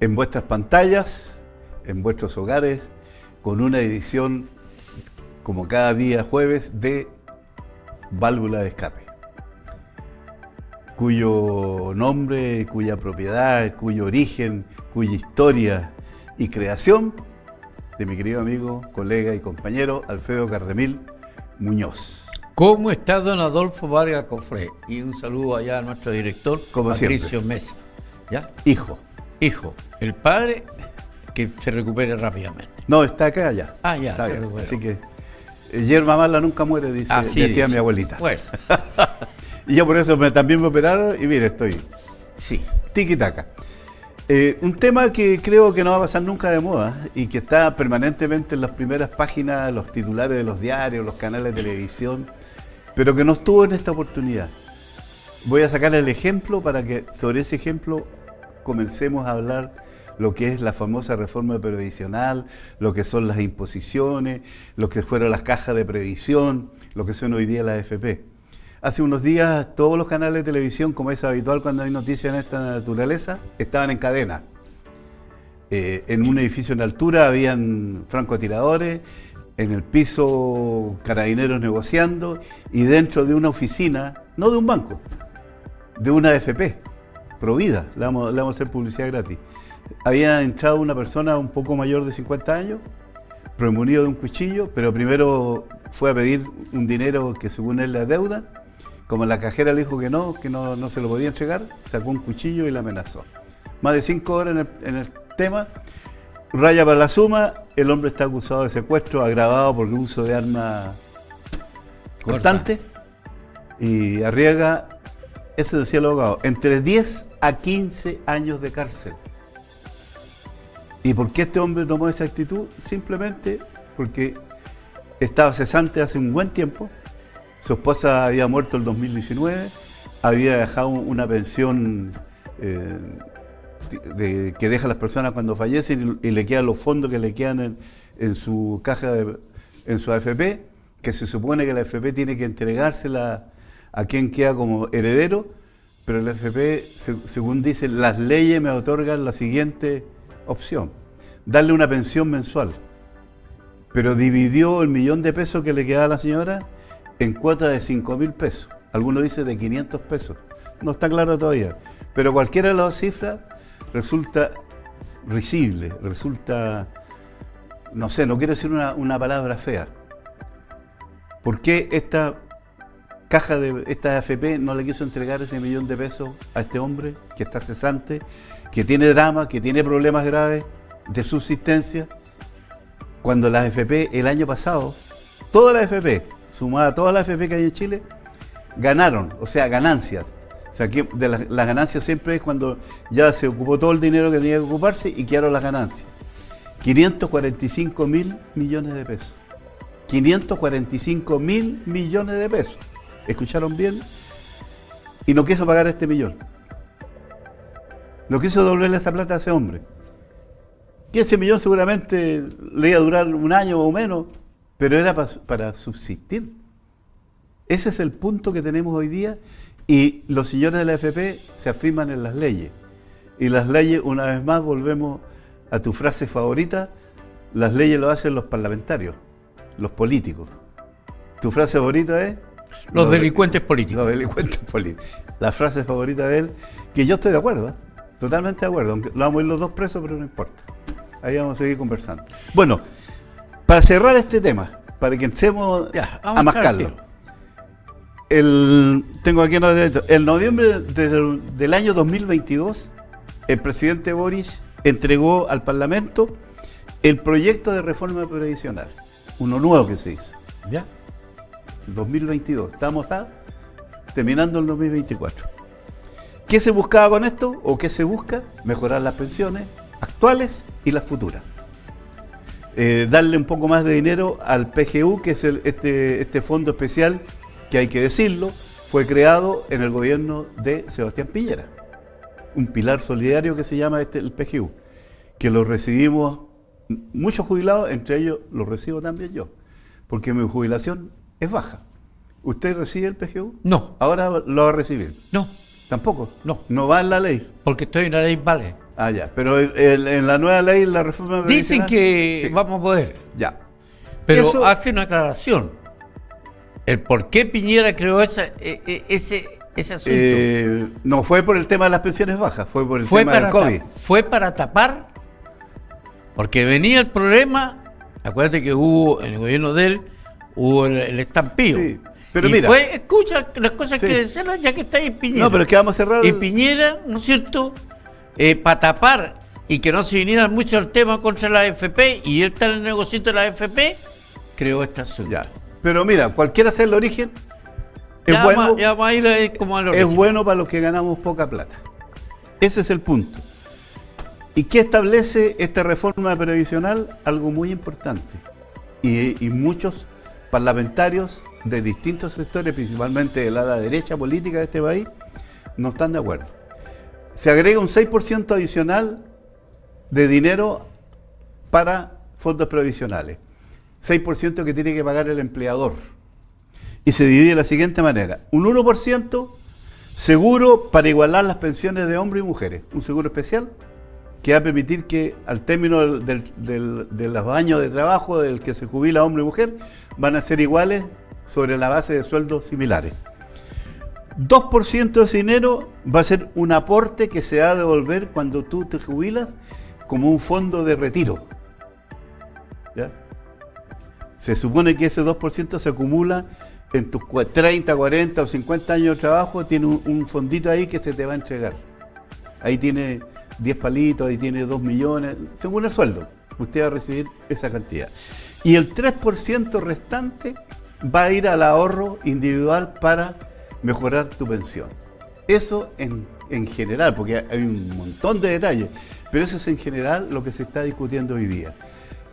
en vuestras pantallas, en vuestros hogares, con una edición como cada día jueves de Válvula de Escape, cuyo nombre, cuya propiedad, cuyo origen, cuya historia y creación de mi querido amigo, colega y compañero Alfredo Cardemil Muñoz. ¿Cómo está don Adolfo Vargas Cofré? Y un saludo allá a nuestro director, como Patricio siempre. Mesa. ¿Ya? Hijo. Hijo, el padre que se recupere rápidamente. No, está acá ya. Ah, ya, Está bien. bueno. Así que hierba mala nunca muere, decía dice mi abuelita. Bueno. Y yo por eso también me operaron y mire, estoy Sí. tiki-taka. Un tema que creo que no va a pasar nunca de moda y que está permanentemente en las primeras páginas, los titulares de los diarios, los canales de televisión, pero que no estuvo en esta oportunidad. Voy a sacar el ejemplo para que sobre ese ejemplo comencemos a hablar lo que es la famosa reforma previsional, lo que son las imposiciones, lo que fueron las cajas de previsión, lo que son hoy día las AFP. Hace unos días todos los canales de televisión, como es habitual cuando hay noticias en esta naturaleza, estaban en cadena. En un edificio en altura habían francotiradores, en el piso carabineros negociando y dentro de una oficina, no de un banco, de una AFP, Provida, le vamos a hacer publicidad gratis. Había entrado una persona un poco mayor de 50 años, premunido de un cuchillo, pero primero fue a pedir un dinero que según él le adeuda. Como la cajera le dijo que no se lo podía entregar, sacó un cuchillo y la amenazó. Más de 5 horas en el tema, raya para la suma, el hombre está acusado de secuestro agravado por uso de arma cortante y arriesga, eso decía el abogado, entre 10 a 15 años de cárcel. ¿Y por qué este hombre tomó esa actitud? Simplemente porque estaba cesante hace un buen tiempo. Su esposa había muerto el 2019, había dejado una pensión que deja las personas cuando fallecen y le quedan los fondos que le quedan en su caja, en su AFP, que se supone que la AFP tiene que entregársela a quien queda como heredero, pero la AFP, según dicen las leyes, me otorgan la siguiente opción: darle una pensión mensual. Pero dividió el $1.000.000 que le quedaba a la señora en cuotas de 5.000 pesos. Algunos dicen de 500 pesos. No está claro todavía. Pero cualquiera de las dos cifras resulta risible, resulta, no sé, no quiero decir una palabra fea. ¿Por qué esta caja de esta AFP no le quiso entregar ese $1.000.000 a este hombre que está cesante, que tiene drama, que tiene problemas graves de subsistencia, cuando las AFP el año pasado, todas las AFP, sumada a todas las AFP que hay en Chile, ganaron, o sea, ganancias. O sea, que de las ganancias siempre es cuando ya se ocupó todo el dinero que tenía que ocuparse y quedaron las ganancias. 545.000 millones de pesos. 545.000 millones de pesos. ¿Escucharon bien? Y no quiso pagar este millón. No quiso devolverle esa plata a ese hombre. Que ese millón seguramente le iba a durar un año o menos, pero era para subsistir. Ese es el punto que tenemos hoy día y los señores de la AFP se afirman en las leyes. Y las leyes, una vez más, volvemos a tu frase favorita, las leyes lo hacen los parlamentarios, los políticos. Tu frase favorita es... Los delincuentes políticos. Los delincuentes políticos. La frase favorita de él, que yo estoy de acuerdo, totalmente de acuerdo, aunque lo vamos a ir los dos presos, pero no importa. Ahí vamos a seguir conversando. Bueno, para cerrar este tema, para que entremos a mascarlo. Tengo aquí el noviembre del año 2022, el presidente Boris entregó al Parlamento el proyecto de reforma previsional, uno nuevo que se hizo. ¿Ya? El 2022, estamos terminando el 2024. ¿Qué se buscaba con esto? ¿O qué se busca? Mejorar las pensiones actuales y las futuras. Darle un poco más de dinero al PGU, que es este fondo especial que, hay que decirlo, fue creado en el gobierno de Sebastián Piñera. Un pilar solidario que se llama el PGU, que lo recibimos muchos jubilados, entre ellos lo recibo también yo, porque mi jubilación es baja. ¿Usted recibe el PGU? No. ¿Ahora lo va a recibir? No. ¿Tampoco? No. ¿No va en la ley? Porque estoy en la ley Vale. Ah, ya. Pero en la nueva ley, la reforma Dicen previsional, que sí. vamos a poder, Ya. pero Eso- hace una aclaración. El por qué Piñera creó ese asunto. No fue por el tema de las pensiones bajas, fue por el Fue tema del para, COVID. fue para tapar, porque venía el problema. Acuérdate que hubo en el gobierno de él, hubo el estampillo. Sí, pero y mira. fue, escucha las cosas Sí. que decían ya que está ahí Piñera. No, pero es que vamos a cerrar. Y Piñera, ¿no es cierto? Para tapar y que no se viniera mucho el tema contra la AFP y él está en el negocio de la AFP, creó este asunto. Ya. Pero mira, cualquiera sea el origen, es Ya bueno. vamos a ir como al Es origen. bueno para los que ganamos poca plata. Ese es el punto. ¿Y qué establece esta reforma previsional? Algo muy importante. Y muchos parlamentarios de distintos sectores, principalmente de la derecha política de este país, no están de acuerdo. Se agrega un 6% adicional de dinero para fondos previsionales. 6% que tiene que pagar el empleador. Y se divide de la siguiente manera. Un 1% seguro para igualar las pensiones de hombres y mujeres. Un seguro especial que va a permitir que al término de los años de trabajo del que se jubila hombre y mujer van a ser iguales sobre la base de sueldos similares. 2% de ese dinero va a ser un aporte que se va a devolver cuando tú te jubilas como un fondo de retiro. ¿Ya? Se supone que ese 2% se acumula en tus 30, 40 o 50 años de trabajo, tiene un fondito ahí que se te va a entregar. Ahí tiene 10 palitos, ahí tiene 2 millones, según el sueldo. Usted va a recibir esa cantidad. Y el 3% restante va a ir al ahorro individual para mejorar tu pensión. Eso en general, porque hay un montón de detalles, pero eso es en general lo que se está discutiendo hoy día.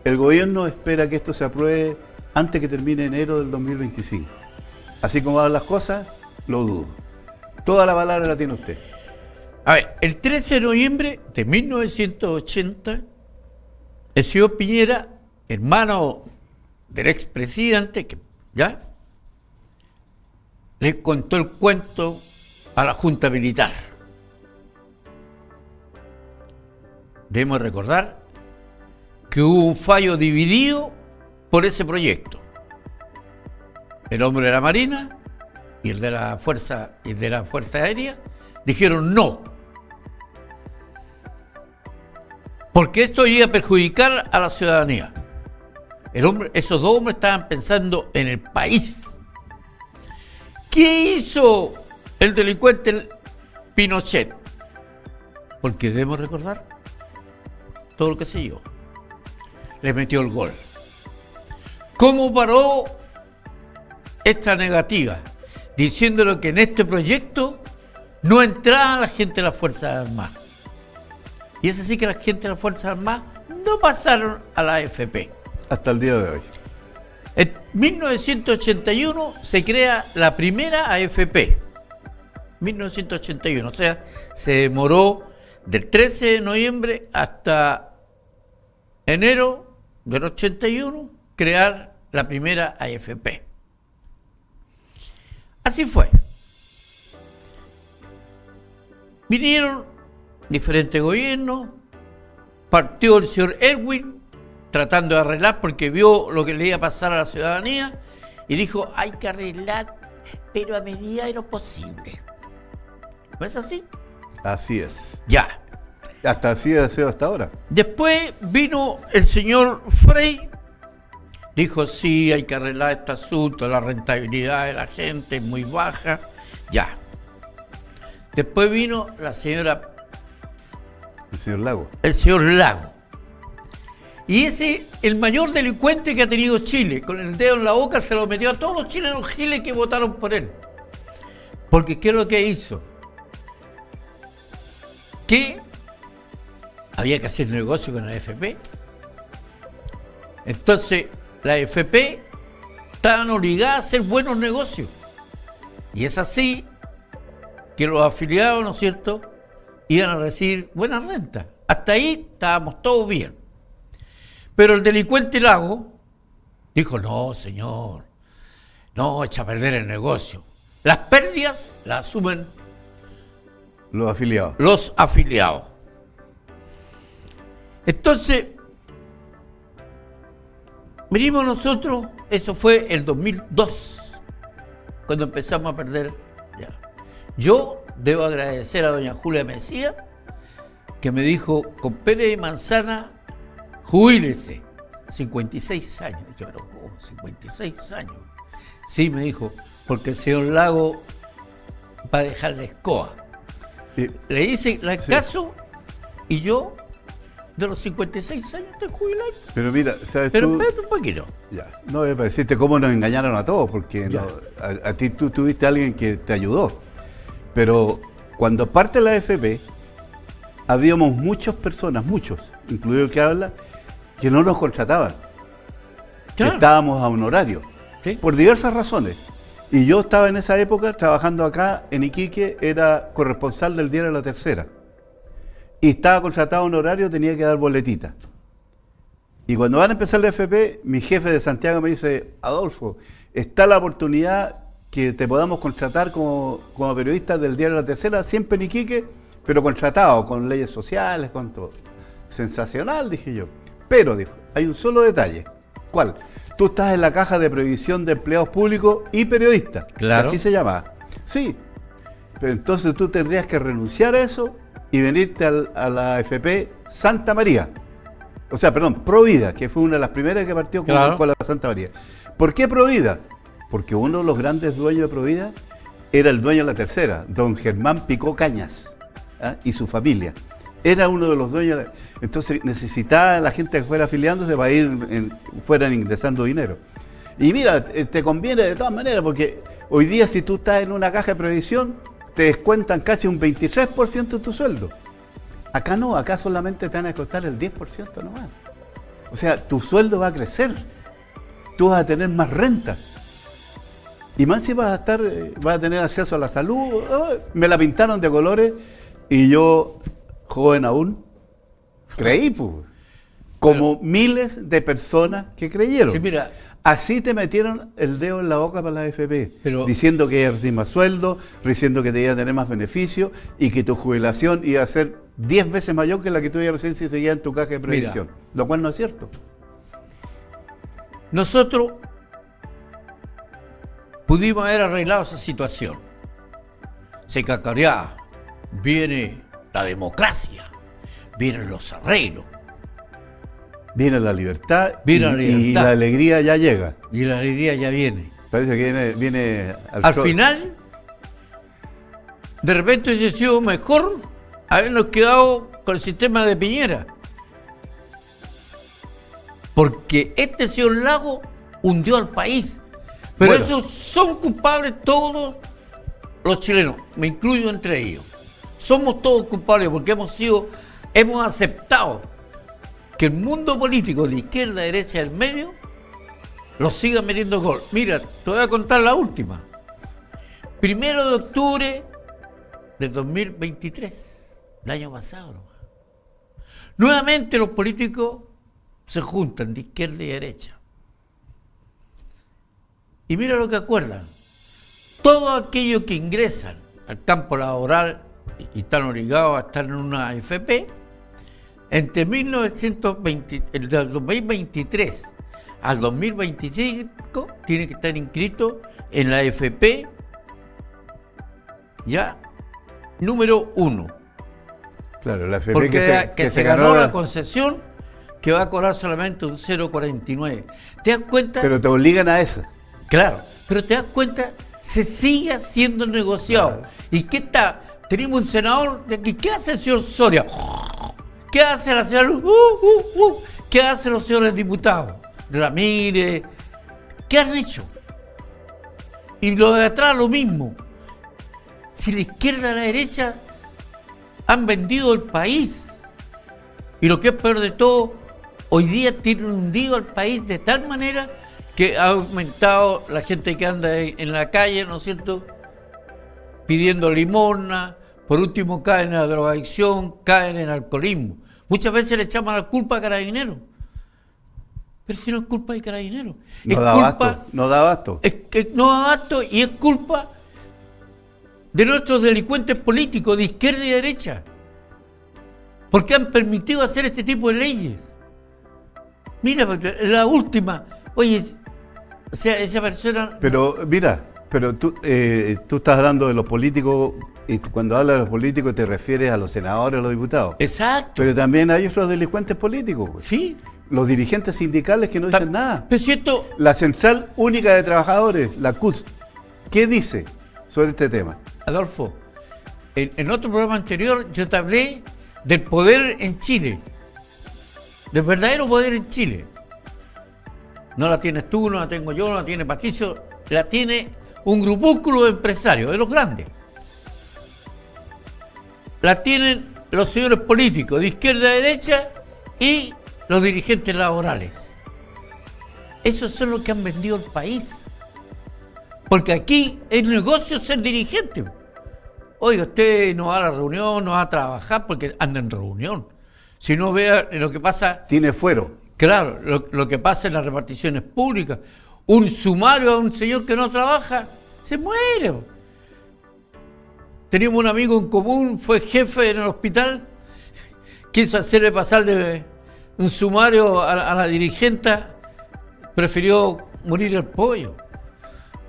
El gobierno espera que esto se apruebe antes que termine enero del 2025. Así como van las cosas, lo dudo. Toda la palabra la tiene usted. A ver, el 13 de noviembre de 1980, el señor Piñera, hermano del expresidente, ¿ya? Le contó el cuento a la Junta Militar. Debemos recordar que hubo un fallo dividido por ese proyecto. El hombre de la Marina y el de la Fuerza Aérea dijeron no. Porque esto iba a perjudicar a la ciudadanía. Esos dos hombres estaban pensando en el país. ¿Qué hizo el delincuente Pinochet? Porque debemos recordar todo lo que se dio. Le metió el gol. ¿Cómo paró esta negativa? Diciéndole que en este proyecto no entraba la gente de las Fuerzas Armadas. Y es así que la gente de las Fuerzas Armadas no pasaron a la AFP. Hasta el día de hoy. En 1981 se crea la primera AFP. 1981, o sea, se demoró del 13 de noviembre hasta enero del 81 crear la primera AFP. Así fue. Vinieron diferentes gobiernos, partió el señor Erwin tratando de arreglar porque vio lo que le iba a pasar a la ciudadanía y dijo, hay que arreglar, pero a medida de lo posible. ¿No es así? Así es. Ya. Hasta así ha sido hasta ahora. Después vino el señor Frey, dijo, sí, hay que arreglar este asunto, la rentabilidad de la gente es muy baja, ya. Después vino la señora... El señor Lago. El señor Lago. Y ese, el mayor delincuente que ha tenido Chile, con el dedo en la boca se lo metió a todos los chilenos giles que votaron por él. Porque ¿qué es lo que hizo? Que había que hacer negocio con la AFP. Entonces, la AFP estaban obligadas a hacer buenos negocios. Y es así que los afiliados, ¿no es cierto?, iban a recibir buenas rentas. Hasta ahí estábamos todos bien. Pero el delincuente Lago dijo, no, señor, no, echa a perder el negocio. Las pérdidas las asumen Los afiliados. los afiliados. Entonces, venimos nosotros, eso fue el 2002, cuando empezamos a perder. Ya. Yo debo agradecer a doña Julia Mesía, que me dijo, con Pérez y Manzana, jubílese. 56 años. Yo, pero ¿cómo? 56 años. Sí, me dijo, porque el señor Lago va a dejar la escoba. Le hice caso y yo, de los 56 años, estoy jubilado. Pero mira, ¿sabes Pero tú? espérate un poquito. Ya. No, es para decirte cómo nos engañaron a todos, porque no, a ti tú tuviste a alguien que te ayudó. Pero cuando parte la AFP, habíamos muchas personas, incluido el que habla, que no nos contrataban. Claro. Que estábamos a un horario, ¿Sí? por diversas razones. Y yo estaba en esa época trabajando acá en Iquique, era corresponsal del diario La Tercera. Y estaba contratado a un horario, tenía que dar boletita. Y cuando van a empezar la AFP, mi jefe de Santiago me dice, Adolfo, está la oportunidad que te podamos contratar como periodista del diario La Tercera, siempre en Iquique, pero contratado, con leyes sociales, con todo. Sensacional, dije yo. Pero, dijo, hay un solo detalle. ¿Cuál? Tú estás en la caja de previsión de empleados públicos y periodistas. Claro. Así se llamaba. Sí. Pero entonces tú tendrías que renunciar a eso y venirte a la AFP Santa María. O sea, perdón, Provida, que fue una de las primeras que partió con la Santa María. ¿Por qué Provida? Porque uno de los grandes dueños de Provida era el dueño de La Tercera, don Germán Picó Cañas, ¿ah? Y su familia. Era uno de los dueños. Entonces necesitaba la gente que fuera afiliándose para fueran ingresando dinero. Y mira, te conviene de todas maneras, porque hoy día si tú estás en una caja de previsión, te descuentan casi un 23% de tu sueldo. Acá no, acá solamente te van a costar el 10% nomás. O sea, tu sueldo va a crecer. Tú vas a tener más renta. Y más si vas a tener acceso a la salud. Me la pintaron de colores y yo, joven aún, creí, pues. Como miles de personas que creyeron. Sí, mira. Así te metieron el dedo en la boca para la AFP, diciendo que iba a recibir más sueldo, diciendo que te iba a tener más beneficios y que tu jubilación iba a ser 10 veces mayor que la que tú ibas a recibir si seguías en tu caja de previsión. Mira, lo cual no es cierto. Nosotros pudimos haber arreglado esa situación. Se cacareaba, viene la democracia, vienen los arreglos. Viene la libertad, viene la libertad. Y la alegría ya llega. Y la alegría ya viene. Parece que viene al final, de repente hubiese sido mejor habernos quedado con el sistema de Piñera. Porque este señor Lago hundió al país. Pero bueno, esos son culpables todos los chilenos, me incluyo entre ellos. Somos todos culpables porque hemos aceptado que el mundo político de izquierda, derecha, del medio, los siga metiendo gol. Mira, te voy a contar la última. 1 de octubre de 2023, el año pasado. Nuevamente los políticos se juntan de izquierda y derecha. Y mira lo que acuerdan. Todos aquellos que ingresan al campo laboral y están obligados a estar en una AFP, entre el 2023 al 2025 tienen que estar inscritos en la AFP ya número 1. Claro, la AFP porque que se ganó la concesión que va a cobrar solamente un 0,49. ¿Te das cuenta? Pero te obligan a eso. Claro, pero te das cuenta, se sigue haciendo negociado. Claro. ¿Y qué está? Tenemos un senador de aquí. ¿Qué hace el señor Soria? ¿Qué hace la señora? ¿Qué hacen los señores diputados? Ramírez. ¿Qué han hecho? Y los de atrás lo mismo. Si la izquierda y la derecha han vendido el país. Y lo que es peor de todo, hoy día tienen hundido al país de tal manera que ha aumentado la gente que anda en la calle, ¿no es cierto?, pidiendo limosna, por último caen en la drogadicción, caen en el alcoholismo. Muchas veces le echamos la culpa a Carabineros, pero si no es culpa de Carabineros. No da abasto, no da abasto. No da abasto y es culpa de nuestros delincuentes políticos de izquierda y derecha, Porque han permitido hacer este tipo de leyes. Mira, la última, oye, o sea, esa persona... Pero mira, pero tú estás hablando de los políticos, y cuando hablas de los políticos te refieres a los senadores, a los diputados. Exacto. Pero también hay otros delincuentes políticos, güey. Sí. Los dirigentes sindicales que no dicen nada. Pero cierto, La Central Única de Trabajadores, la CUT, ¿qué dice sobre este tema? Adolfo, en otro programa anterior yo te hablé del poder en Chile, del verdadero poder en Chile. No la tienes tú, no la tengo yo, no la tiene Patricio, la tiene un grupúsculo de empresarios, de los grandes. La tienen los señores políticos de izquierda a derecha y los dirigentes laborales. Esos son los que han vendido el país. Porque aquí es negocio ser dirigente. Oiga, usted no va a la reunión, no va a trabajar porque anda en reunión. Si no vea lo que pasa... Tiene fuero. Claro, lo que pasa en las reparticiones públicas. Un sumario a un señor que no trabaja, se muere. Teníamos un amigo en común, fue jefe en el hospital, quiso hacerle pasarle un sumario a la dirigenta, prefirió morir el pollo.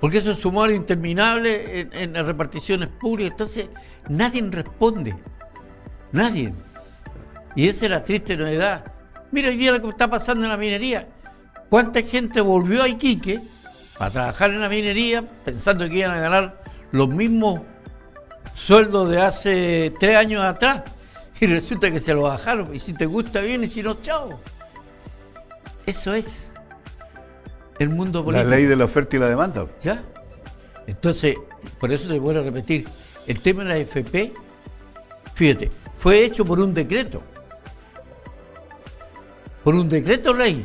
Porque esos sumarios interminables en las reparticiones públicas, entonces nadie responde, nadie. Y esa es la triste novedad. Mira hoy día lo que está pasando en la minería. ¿Cuánta gente volvió a Iquique a trabajar en la minería pensando que iban a ganar los mismos sueldos de hace 3 años atrás? Y resulta que se lo bajaron. Y si te gusta bien y si no, chao. Eso es el mundo político. La ley de la oferta y la demanda. ¿Ya? Entonces, por eso te vuelvo a repetir, el tema de la AFP, fíjate, fue hecho por un decreto. Por un decreto ley.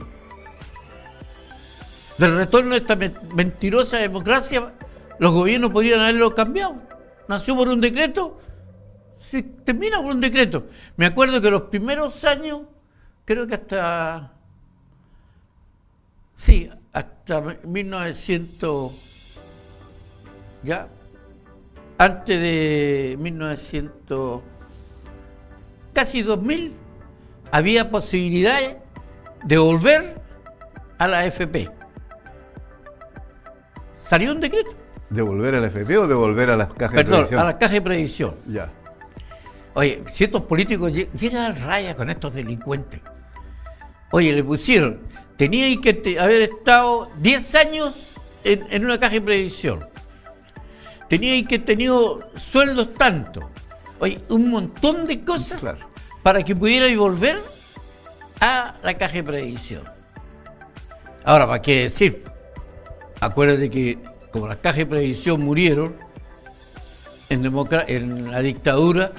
Del retorno de esta mentirosa democracia, los gobiernos podrían haberlo cambiado. Nació por un decreto, se termina por un decreto. Me acuerdo que los primeros años, creo que hasta 1900, ya, antes de 1900, casi 2000, había posibilidades de volver a la AFP. Salió un decreto. ¿De volver a la AFP o de volver a las cajas de previsión? A la caja de previsión. Ya. Oye, ciertos políticos llegan a raya con estos delincuentes. Oye, le pusieron, tenía que haber estado 10 años en una caja de previsión. Tenía que haber tenido sueldos tanto. Oye, un montón de cosas, claro, para que pudiera volver a la caja de previsión. Ahora, ¿para qué decir? Acuérdate que como las cajas de previsión murieron, en la dictadura,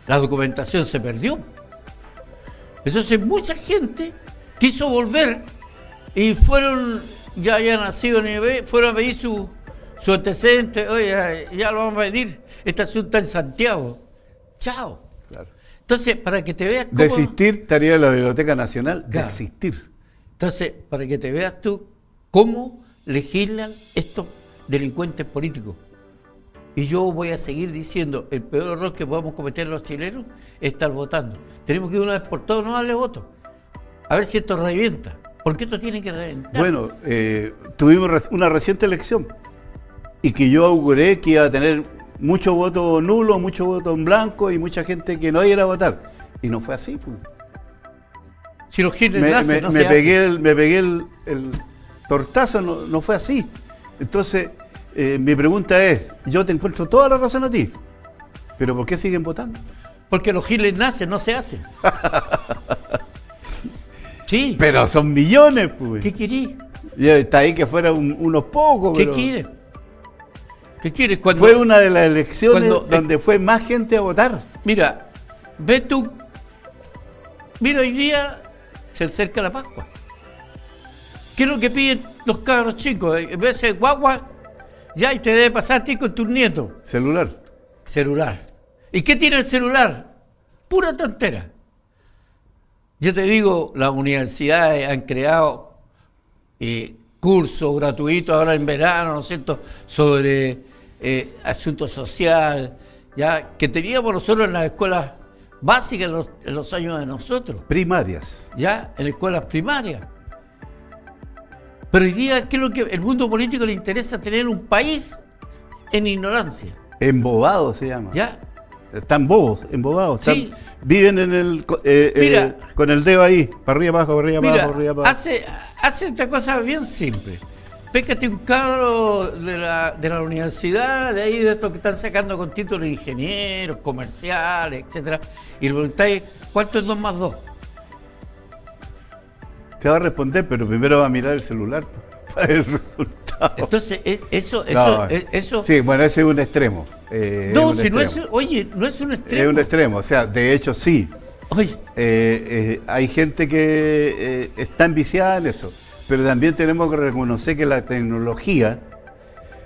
la documentación se perdió. Entonces mucha gente quiso volver y fueron, ya nacido en IB, fueron a pedir su antecedente. Oye, ya lo vamos a pedir, este asunto está en Santiago. Chao. Claro. Entonces, para que te veas cómo... Desistir estaría en la Biblioteca Nacional, claro. Desistir. Entonces, para que te veas tú cómo legislan estos delincuentes políticos. Y yo voy a seguir diciendo, el peor error que podemos cometer los chilenos es estar votando. Tenemos que ir una vez por todas no darle voto. A ver si esto revienta. ¿Por qué esto tiene que reventar? Bueno, tuvimos una reciente elección y que yo auguré que iba a tener mucho voto nulo, mucho voto en blanco y mucha gente que no iba a ir a votar. Y no fue así. Pues. Si los giles me pegué el tortazo, no fue así. Entonces, mi pregunta es, yo te encuentro toda la razón a ti, pero ¿por qué siguen votando? Porque los giles nacen, no se hacen. Sí. Pero son millones, pues. ¿Qué querés? Ya está ahí que fueran unos pocos. ¿Qué quieres? ¿Qué quieres? Fue una de las elecciones donde fue más gente a votar. Mira, ve tú. Mira, hoy día se acerca la Pascua. ¿Qué es lo que piden los cabros chicos? En vez de guagua, ya, y te debe pasar a ti con tus nietos. Celular. ¿Y qué tiene el celular? Pura tontera. Yo te digo, las universidades han creado cursos gratuitos ahora en verano, ¿no es cierto?, sobre asuntos sociales, ya que teníamos nosotros en las escuelas básicas en los años de nosotros. Primarias. Ya, en escuelas primarias. Pero hoy día, ¿qué es lo que el mundo político le interesa? Tener un país en ignorancia. Embobado se llama. ¿Ya? Están bobos, embobados. Sí. Viven en el, Mira, con el dedo ahí, para arriba, abajo, para arriba, Mira, abajo, para arriba, abajo. hace esta cosa bien simple. Péscate un cabro de la universidad, de ahí de estos que están sacando con títulos de ingenieros, comerciales, etcétera, y le preguntáis, ¿cuánto es 2 más 2? Te va a responder, pero primero va a mirar el celular para ver el resultado. Entonces, eso. Sí, bueno, ese es un extremo. No, si no es, oye, no es un extremo. Es un extremo, o sea, de hecho sí. Oye, hay gente que está enviciada en eso, pero también tenemos que reconocer que la tecnología,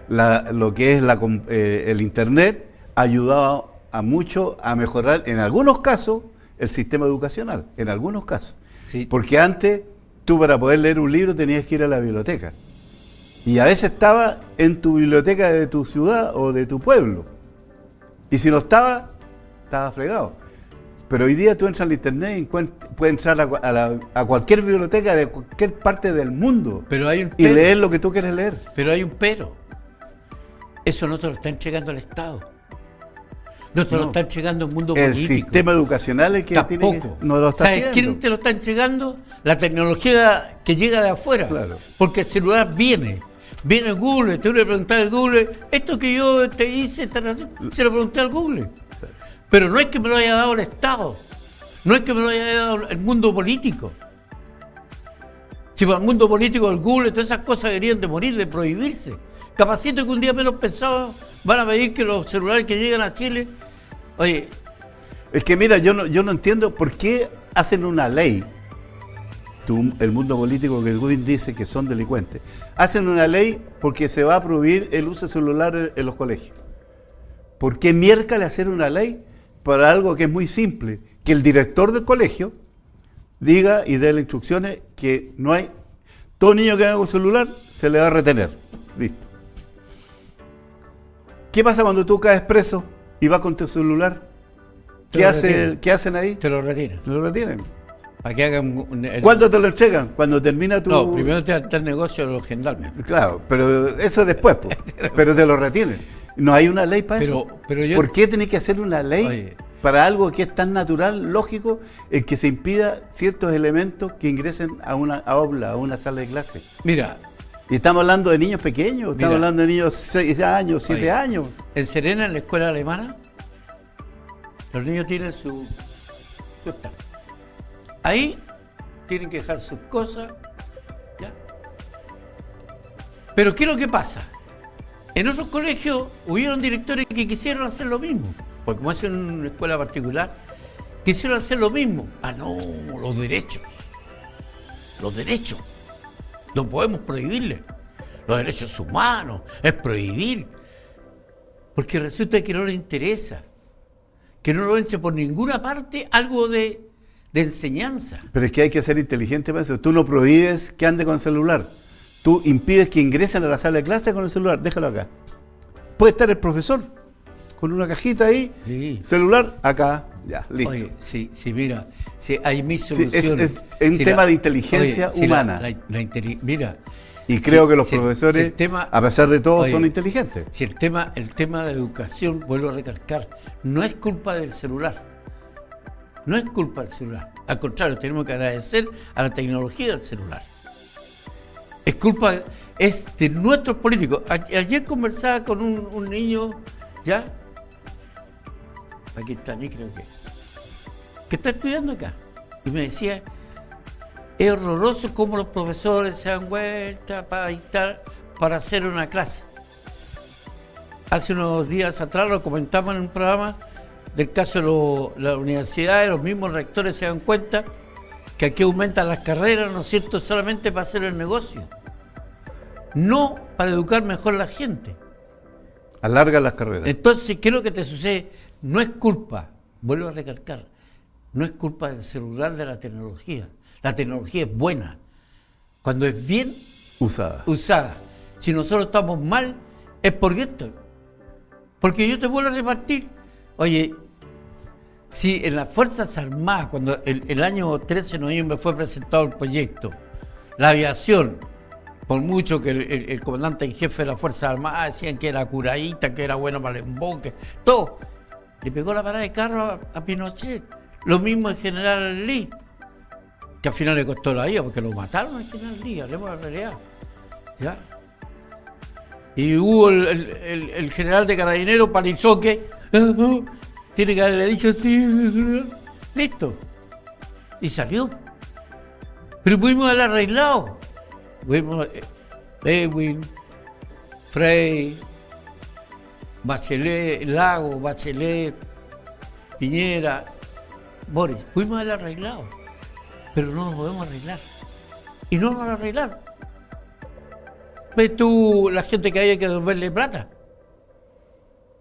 lo que es el Internet, ha ayudado a mucho a mejorar, en algunos casos, el sistema educacional, en algunos casos. sí. Porque antes, tú para poder leer un libro tenías que ir a la biblioteca. Y a veces estaba en tu biblioteca de tu ciudad o de tu pueblo. Y si no estaba, estaba fregado. Pero hoy día tú entras al internet y puedes entrar a cualquier biblioteca de cualquier parte del mundo Pero hay un y pero. leer lo que tú quieres leer. Pero hay un pero. Eso no te lo está entregando el Estado. No te lo está entregando el mundo El político. sistema educacional es el que tiene que, no lo está ¿Sabes haciendo. quién te lo está entregando? La tecnología que llega de afuera. Claro. Porque el celular viene Google, te voy a preguntar al Google, esto que yo te hice, se lo pregunté al Google. Pero no es que me lo haya dado el Estado, no es que me lo haya dado el mundo político. Si para el mundo político, el Google, todas esas cosas deberían de morir, de prohibirse. Capacito que un día menos pensado van a pedir que los celulares que llegan a Chile, oye... Es que mira, yo no entiendo por qué hacen una ley, el mundo político que Goodwin dice que son delincuentes, hacen una ley porque se va a prohibir el uso de celular en los colegios. ¿Por qué miércoles hacer una ley para algo que es muy simple? Que el director del colegio diga y dé las instrucciones que no hay, todo niño que haga con celular se le va a retener. Listo. ¿Qué pasa cuando tú caes preso y vas con tu celular? ¿Qué hacen ahí? Te lo retiran. Te lo retienen. Para que hagan ¿Cuándo te lo entregan? Cuando termina tu... No, primero te da el negocio de los gendarmes. Claro, pero eso es después, pues. Pero te lo retienen. No hay una ley para eso. ¿Por qué tenés que hacer una ley para algo que es tan natural, lógico, en que se impida ciertos elementos que ingresen a una aula, a una sala de clase? Mira. Y estamos hablando de niños pequeños, estamos hablando de niños 6 años, 7 años. En Serena, en la escuela alemana, los niños tienen su stand. Ahí tienen que dejar sus cosas, ¿ya? Pero ¿qué es lo que pasa? En otros colegios hubieron directores que quisieron hacer lo mismo, porque como es una escuela particular, quisieron hacer lo mismo. Ah, no, los derechos, no podemos prohibirles. Los derechos humanos, es prohibir, porque resulta que no les interesa, que no lo eche por ninguna parte algo de enseñanza. Pero es que hay que ser inteligente para eso. Tú no prohíbes que ande con celular. Tú impides que ingresen a la sala de clase con el celular. Déjalo acá. Puede estar el profesor con una cajita ahí, sí. Celular, acá, ya, listo. Oye, sí, mira, hay mis soluciones. Es un tema de inteligencia humana. Mira. Y creo que los profesores, a pesar de todo, son inteligentes. Si el tema de educación, vuelvo a recalcar, no es culpa del celular. No es culpa del celular. Al contrario, tenemos que agradecer a la tecnología del celular. Es de nuestros políticos. Ayer conversaba con un niño, ¿ya? Aquí está, aquí creo que está estudiando acá. Y me decía, es horroroso cómo los profesores se dan vuelta para dictar, para hacer una clase. Hace unos días atrás lo comentamos en un programa del caso de la universidad, los mismos rectores se dan cuenta que aquí aumentan las carreras, ¿no es cierto?, solamente para hacer el negocio, no para educar mejor a la gente. Alarga las carreras. Entonces, ¿qué es lo que te sucede? No es culpa, vuelvo a recalcar, no es culpa del celular, de la tecnología. La tecnología es buena cuando es bien usada. Si nosotros estamos mal, es por esto. Porque yo te vuelvo a repartir. Oye, Si en las Fuerzas Armadas, cuando el año 13 de noviembre fue presentado el proyecto, la aviación, por mucho que el comandante en jefe de las Fuerzas Armadas decían que era curadita, que era bueno para el emboque, todo, le pegó la parada de carro a Pinochet. Lo mismo el general Lee, que al final le costó la vida, porque lo mataron al general Lee, hablemos de la realidad. ¿Ya? Y hubo el general de Carabineros, Palizoque, tiene que haberle dicho sí, listo. Y salió. Pero pudimos haber arreglado. Pudimos, Ewing, Frey, Bachelet, Lago, Bachelet, Piñera, Boris. Pudimos haber arreglado. Pero no lo podemos arreglar. Y no lo van a arreglar. ¿Ves tú la gente que había que devolverle plata?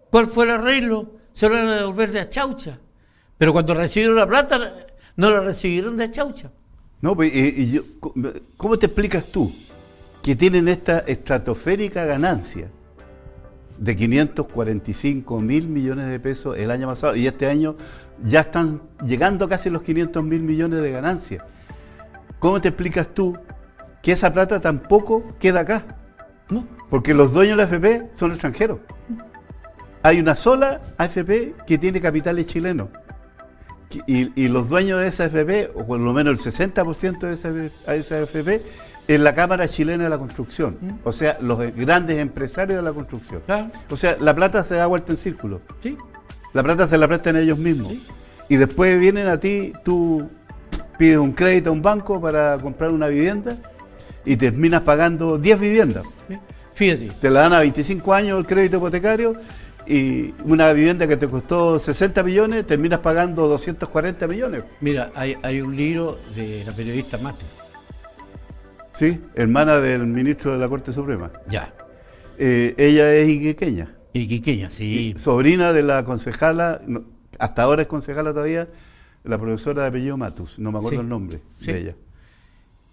¿Cuál fue el arreglo? Se lo van a devolver de Achaucha. Pero cuando recibieron la plata, no la recibieron de Achaucha. No, pues, ¿cómo te explicas tú que tienen esta estratosférica ganancia de 545.000 millones de pesos el año pasado y este año ya están llegando casi los 500.000 millones de ganancias? ¿Cómo te explicas tú que esa plata tampoco queda acá? ¿No? Porque los dueños de la AFP son extranjeros. Hay una sola AFP que tiene capitales chilenos. Y los dueños de esa AFP, o por lo menos el 60% de esa AFP, es la Cámara Chilena de la Construcción. O sea, los grandes empresarios de la construcción. Claro. O sea, la plata se da vuelta en círculo. Sí. La plata se la prestan ellos mismos. Sí. Y después vienen a ti, tú pides un crédito a un banco para comprar una vivienda y terminas pagando 10 viviendas. Fíjate. Te la dan a 25 años el crédito hipotecario y una vivienda que te costó 60 millones, terminas pagando 240 millones. Mira, hay un libro de la periodista Mate. Sí, hermana del ministro de la Corte Suprema. Ya. Ella es iquiqueña. Iquiqueña, sí. Sobrina de la concejala, hasta ahora es concejala todavía, la profesora de apellido Matus, no me acuerdo el nombre de ella.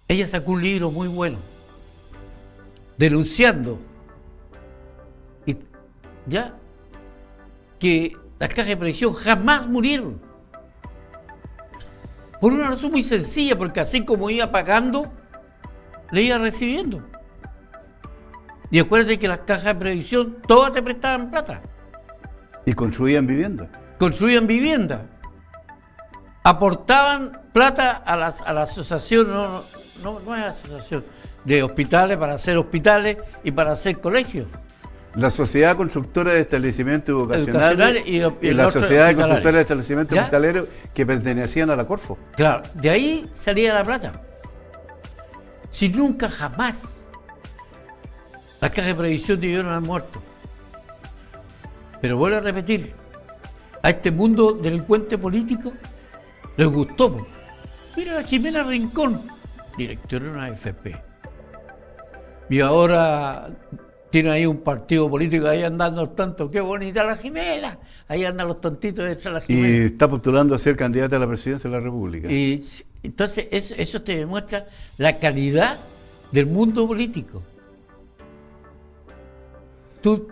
Ella sacó un libro muy bueno, denunciando ya que las cajas de previsión jamás murieron. Por una razón muy sencilla, porque así como iba pagando, le iba recibiendo. Y acuérdate que las cajas de previsión todas te prestaban plata. Y construían viviendas. Construían vivienda. Aportaban plata a la asociación, no es asociación, de hospitales, para hacer hospitales y para hacer colegios. La Sociedad Constructora de Establecimientos Educacionales y la otro Sociedad de hospitalario. Constructores de Establecimientos ¿Ya? Hospitalarios que pertenecían a la Corfo. Claro, de ahí salía la plata. Si nunca jamás las cajas de previsión debieron haber muerto. Pero vuelvo a repetir, a este mundo delincuente político les gustó. Mira la Jimena Rincón, directora de una AFP. Y ahora tiene ahí un partido político ahí andando tanto. ¡Qué bonita la Jimena! Ahí andan los tontitos detrás de la Jimena. Y está postulando a ser candidata a la presidencia de la República. Y entonces eso te demuestra la calidad del mundo político.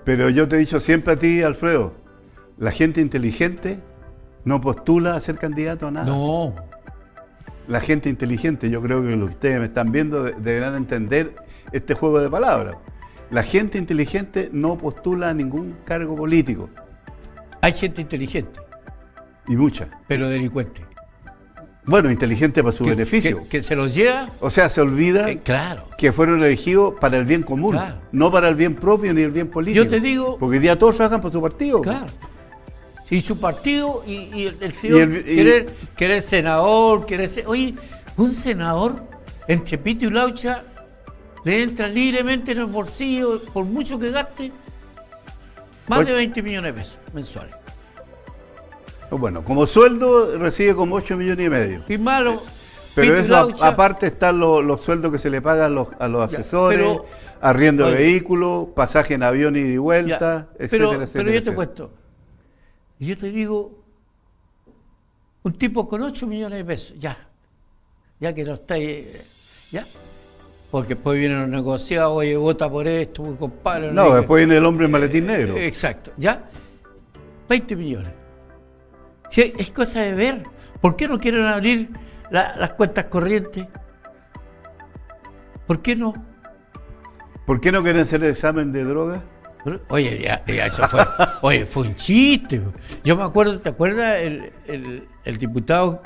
Pero yo te he dicho siempre a ti, Alfredo, la gente inteligente no postula a ser candidato a nada. No. La gente inteligente, yo creo que lo que ustedes me están viendo deberán entender este juego de palabras. La gente inteligente no postula a ningún cargo político. Hay gente inteligente, Y mucha. pero delincuente. Bueno, inteligente para su beneficio. Que se los lleva. O sea, se olvida Claro. que fueron elegidos para el bien común, Claro. no para el bien propio ni el bien político. Yo te digo. Porque hoy día todos trabajan por su partido. Claro. Y su partido y el señor querer senador, querer ser. Oye, un senador en Chepito y Laucha le entra libremente en el bolsillo, por mucho que gaste, más de 20 millones de pesos mensuales. Bueno, como sueldo recibe como 8 millones y medio. Y malo. Pero Pito y eso Laucha, aparte están los sueldos que se le pagan a los asesores, pero- arriendo de oye, vehículos, pasaje en avión y de vuelta, ya, etcétera, pero etcétera. yo te etcétera. cuento. Yo te digo, un tipo con 8 millones de pesos, ya que no está ahí, ya. Porque después vienen los negociados, oye, vota por esto, compadre. No, después viene el hombre en maletín negro. Exacto, ya. 20 millones. Sí, es cosa de ver. ¿Por qué no quieren abrir las cuentas corrientes? ¿Por qué no? ¿Por qué no quieren hacer el examen de droga? Oye, ya eso fue, oye, fue un chiste. Yo me acuerdo, ¿te acuerdas el diputado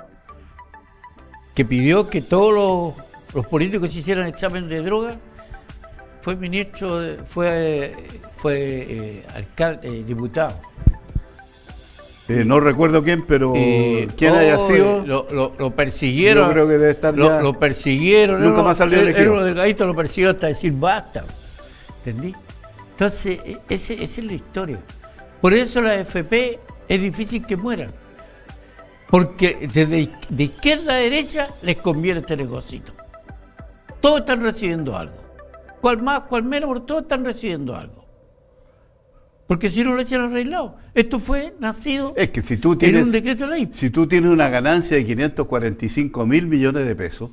que pidió que todos los políticos hicieran examen de droga? Fue ministro, fue alcalde, diputado. No recuerdo quién, pero quién haya sido. Lo persiguieron. Yo creo que debe estar ya. Lo persiguieron. Nunca más salió elegido. El delgadito lo persiguió hasta decir basta. ¿Entendí? Entonces, esa es la historia. Por eso la AFP es difícil que mueran. Porque desde de izquierda a derecha les conviene este negocito. Todos están recibiendo algo. Cual más, cual menos, pero todos están recibiendo algo. Porque si no lo echan arreglado. Esto fue nacido es que si tú tienes, en un decreto de ley. Si tú tienes una ganancia de 545.000 millones de pesos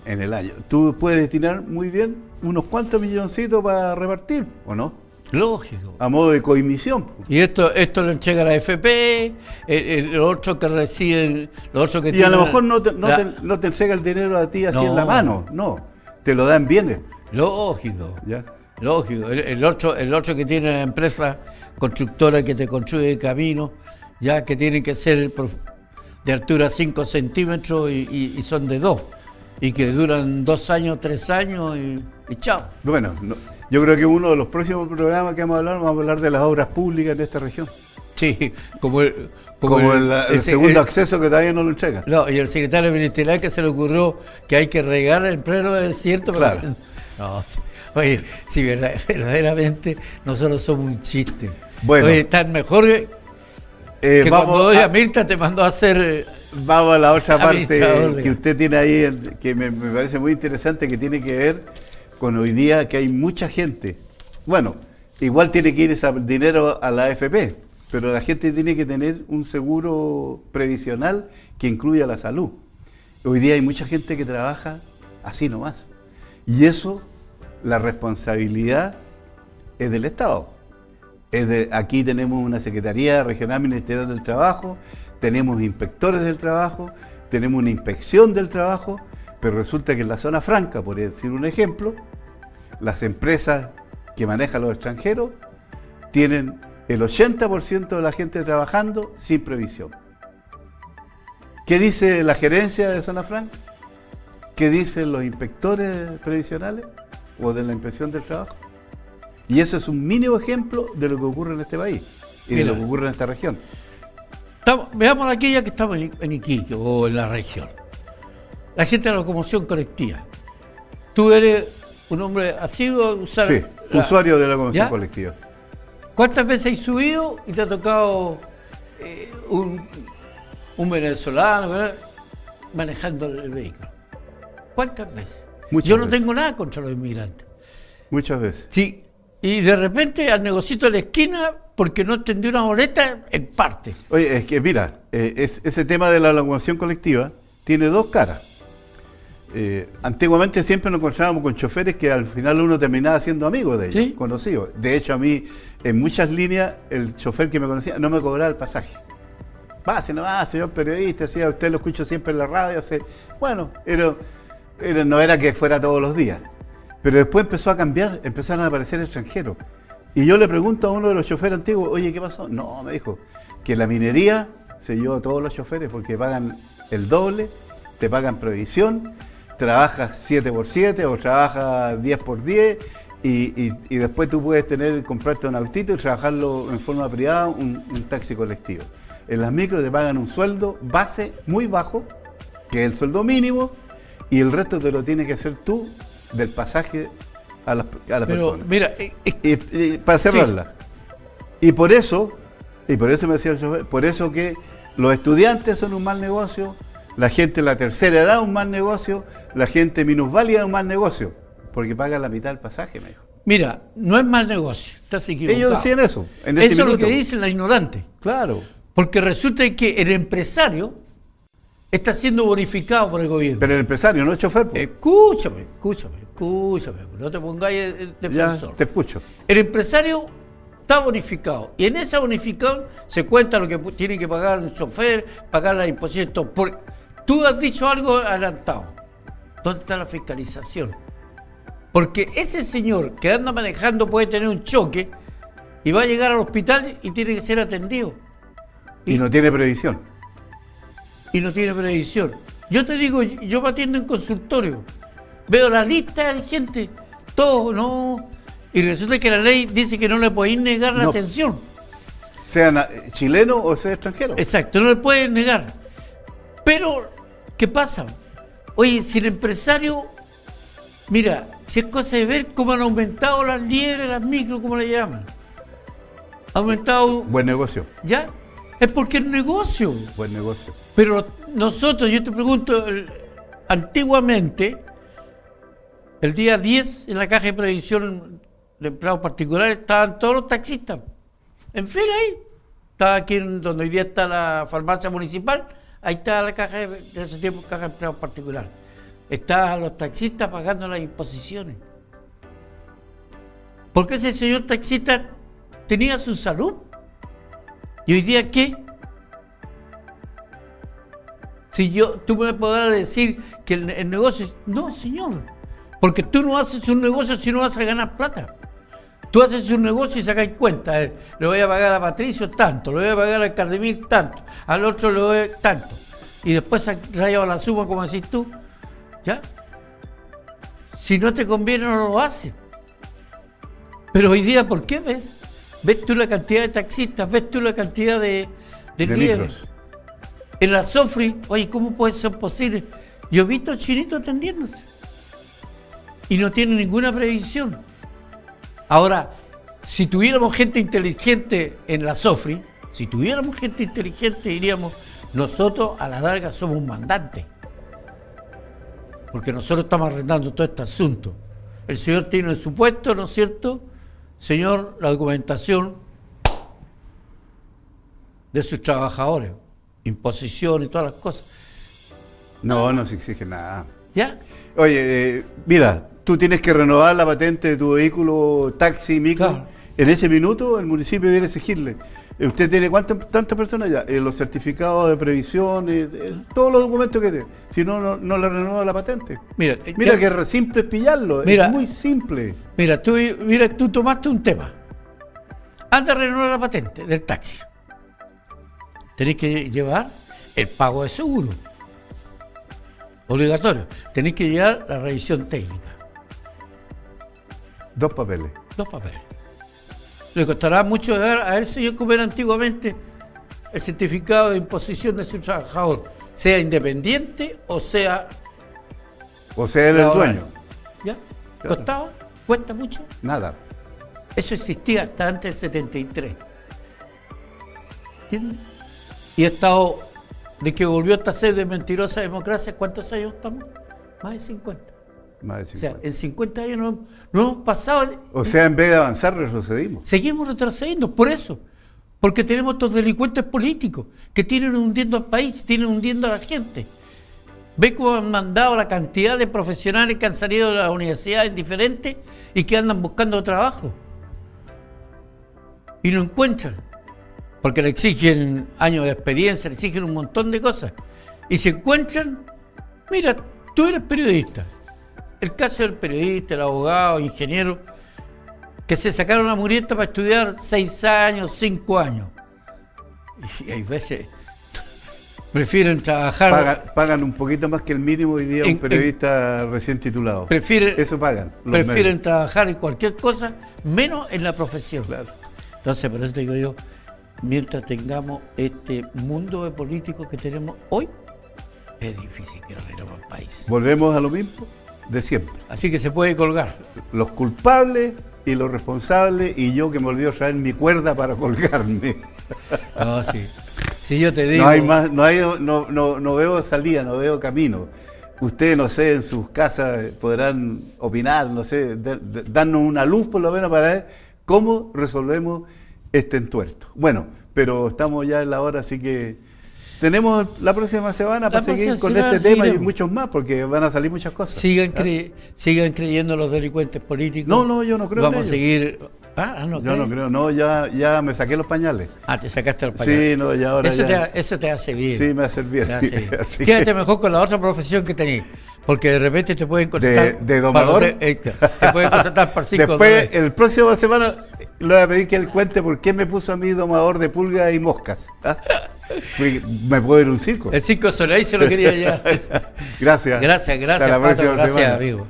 en el año, tú puedes destinar muy bien unos cuantos milloncitos para repartir, ¿o no? Lógico. A modo de coimisión. Y esto lo entrega la AFP, los otros que reciben, los otros que y tienen, a lo mejor no te entrega el dinero a ti así en la mano, no, te lo dan bienes. Lógico. ¿Ya? Lógico, el otro que tiene la empresa constructora que te construye caminos, ya que tienen que ser de altura 5 centímetros y son de 2, y que duran 2 años, 3 años y chao. Bueno, yo creo que uno de los próximos programas que vamos a hablar de las obras públicas en esta región. Sí, como el segundo acceso que todavía no lo entrega. No, y el secretario ministerial que se le ocurrió que hay que regar el pleno desierto. Claro. No, oye, si verdaderamente nosotros somos un chiste. Bueno. Oye, tan mejor que cuando doña Mirta te mandó a hacer... Vamos a la otra parte que usted tiene ahí, que me parece muy interesante, que tiene que ver con hoy día que hay mucha gente. Bueno, igual tiene que ir ese dinero a la AFP, pero la gente tiene que tener un seguro previsional que incluya la salud. Hoy día hay mucha gente que trabaja así nomás. Y eso, la responsabilidad es del Estado. Aquí tenemos una Secretaría Regional Ministerial del Trabajo, tenemos inspectores del trabajo, tenemos una inspección del trabajo, pero resulta que en la zona franca, por decir un ejemplo, las empresas que manejan los extranjeros tienen el 80% de la gente trabajando sin previsión. ¿Qué dice la gerencia de zona franca? ¿Qué dicen los inspectores previsionales o de la inspección del trabajo? Y eso es un mínimo ejemplo de lo que ocurre en este país y de lo que ocurre en esta región. Veamos aquella que estamos en Iquique o en la región. La gente de la locomoción colectiva. Tú eres un hombre asiduo a usar... Sí, usuario de la locomoción colectiva. ¿Cuántas veces has subido y te ha tocado un venezolano, ¿verdad?, manejando el vehículo? ¿Cuántas veces? Yo no tengo nada contra los inmigrantes. Muchas veces. Sí, y de repente al negocito de la esquina, porque no entendió una boleta, en parte. Oye, es que mira, ese tema de la locomoción colectiva tiene dos caras. Antiguamente siempre nos encontrábamos con choferes que al final uno terminaba siendo amigo de ellos, ¿sí?, conocido. De hecho, a mí, en muchas líneas, el chofer que me conocía no me cobraba el pasaje. Pase nomás, señor periodista, ¿sí? A usted lo escucho siempre en la radio. ¿Sí? Bueno, no era que fuera todos los días. Pero después empezó a cambiar, empezaron a aparecer extranjeros. Y yo le pregunto a uno de los choferes antiguos, oye, ¿qué pasó? No, me dijo, que la minería se llevó a todos los choferes porque pagan el doble, te pagan provisión, trabajas 7x7 o trabajas 10x10 y después tú puedes comprarte un autito y trabajarlo en forma privada, un taxi colectivo. En las micros te pagan un sueldo base muy bajo, que es el sueldo mínimo, y el resto te lo tienes que hacer tú del pasaje a la persona. Mira, para cerrarla. Sí. Y por eso me decía el chofer, por eso que los estudiantes son un mal negocio, la gente de la tercera edad un mal negocio, la gente minusválida un mal negocio, porque pagan la mitad del pasaje, me dijo. Mira, no es mal negocio, estás equivocado. Ellos decían eso. En eso es lo que dicen la ignorante. Claro. Porque resulta que el empresario está siendo bonificado por el gobierno. Pero el empresario, no el chofer. Pues. Escúchame, no te pongáis defensor. Ya, te escucho. El empresario está bonificado. Y en esa bonificación se cuenta lo que tiene que pagar el chofer, pagar las impuestos. Tú has dicho algo adelantado. ¿Dónde está la fiscalización? Porque ese señor que anda manejando puede tener un choque y va a llegar al hospital y tiene que ser atendido. Y no tiene previsión. Y no tiene previsión. Yo te digo, yo me atiendo en consultorio. Veo la lista de gente, todo, no. Y resulta que la ley dice que no le podéis negar la atención. Sea chileno o sea extranjero. Exacto, no le puedes negar. Pero, ¿qué pasa? Oye, si el empresario, mira, si es cosa de ver cómo han aumentado las liebres, las micros, ¿cómo le llaman? Ha aumentado. Buen negocio. ¿Ya? Es porque es negocio. Buen negocio. Pero nosotros, yo te pregunto, antiguamente, el día 10 en la caja de previsión de empleados particulares estaban todos los taxistas en fila ahí. Estaba aquí donde hoy día está la farmacia municipal, ahí está la caja de ese tiempo, caja de empleados particulares. Estaban los taxistas pagando las imposiciones. Porque ese señor taxista tenía su salud. ¿Y hoy día qué? Si tú me podrás decir que el negocio... No, señor. Porque tú no haces un negocio si no vas a ganar plata. Tú haces un negocio y sacas cuenta. Le voy a pagar a Patricio tanto, le voy a pagar al Cardemil tanto, al otro le doy tanto. Y después rayado la suma, como decís tú. ¿Ya? Si no te conviene, no lo haces. Pero hoy día, ¿por qué ves? ¿Ves tú la cantidad de taxistas? ¿Ves tú la cantidad de micros? En la Sofri, oye, ¿cómo puede ser posible? Yo he visto chinitos atendiéndose. Y no tienen ninguna previsión. Ahora, si tuviéramos gente inteligente en la Sofri, diríamos, nosotros a la larga somos un mandante. Porque nosotros estamos arrendando todo este asunto. El señor tiene su puesto, ¿no es cierto? Señor, la documentación de sus trabajadores, imposición y todas las cosas. No se exige nada. ¿Ya? Oye, mira, tú tienes que renovar la patente de tu vehículo, taxi, micro. Claro. En ese minuto el municipio debe exigirle. ¿Usted tiene tantas personas ya? Los certificados de previsión, todos los documentos que tiene. Si no le renueva la patente. Mira que es simple es pillarlo, es muy simple. Mira, tú tomaste un tema. Antes de renovar la patente del taxi, tenés que llevar el pago de seguro. Obligatorio. Tenés que llevar la revisión técnica. 2 papeles. Le costará mucho a él, señor, como era antiguamente el certificado de imposición de su trabajador, sea independiente o sea él el dueño. ¿Ya? Claro. ¿Costaba? ¿Cuesta mucho? Nada. Eso existía hasta antes del 73. ¿Entiendes? Y ha estado, de que volvió esta sed de mentirosa democracia, ¿cuántos años estamos? Más de 50. O sea, en 50 años no hemos pasado... O sea, en vez de avanzar, retrocedimos. Seguimos retrocediendo, por eso. Porque tenemos estos delincuentes políticos que tienen hundiendo al país, tienen hundiendo a la gente. Ve cómo han mandado la cantidad de profesionales que han salido de las universidades diferentes y que andan buscando trabajo. Y no encuentran. Porque le exigen años de experiencia, le exigen un montón de cosas. Y se encuentran... Mira, tú eres periodista. El caso del periodista, el abogado, el ingeniero, que se sacaron la murieta para estudiar 6 años, 5 años. Y hay veces prefieren trabajar... Pagan un poquito más que el mínimo hoy día un periodista recién titulado. Eso pagan. Prefieren trabajar en cualquier cosa, menos en la profesión. Claro. Entonces, por eso te digo yo, mientras tengamos este mundo de políticos que tenemos hoy, es difícil que arreglemos el país. Volvemos a lo mismo de siempre. Así que se puede colgar. Los culpables y los responsables, y yo que me olvidé traer mi cuerda para colgarme. No, sí. Si yo te digo... No hay más, no veo salida, no veo camino. Ustedes, no sé, en sus casas podrán opinar, no sé, darnos una luz por lo menos para ver cómo resolvemos este entuerto. Bueno, pero estamos ya en la hora, así que tenemos la próxima semana para seguir con este tema y muchos más, porque van a salir muchas cosas. Sigan creyendo los delincuentes políticos. No, yo no creo. Vamos a seguir No, Yo no creo, no, ya me saqué los pañales. Te sacaste los pañales. Sí, no, ya ahora Eso te hace bien. Sí, me hace bien. Te hace bien. Así Quédate que, mejor con la otra profesión que tenés, porque de repente te pueden contratar. ¿De domador? Te pueden contratar para 5 después, dólares. el próximo semana, le voy a pedir que él cuente por qué me puso a mí domador de pulgas y moscas. Me puedo ir a un circo. El 5 Soleil se lo quería ya. Gracias. Gracias, Hasta la Pato, próxima gracias, semana. amigo.